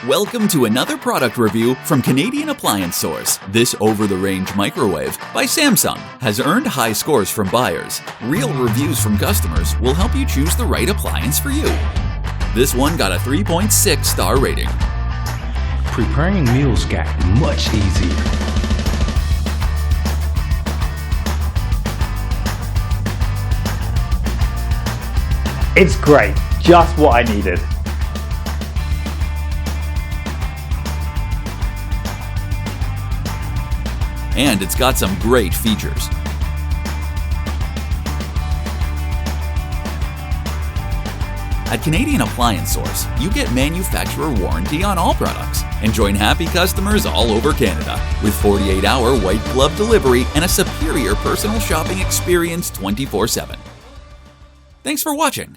Welcome to another product review from Canadian Appliance Source. This over-the-range microwave by Samsung has earned high scores from buyers. Real reviews from customers will help you choose the right appliance for you. This one got a 3.6 star rating. Preparing meals got much easier. It's great, just what I needed. And it's got some great features. At Canadian Appliance Source, you get manufacturer warranty on all products and join happy customers all over Canada with 48-hour white glove delivery and a superior personal shopping experience 24/7. Thanks for watching.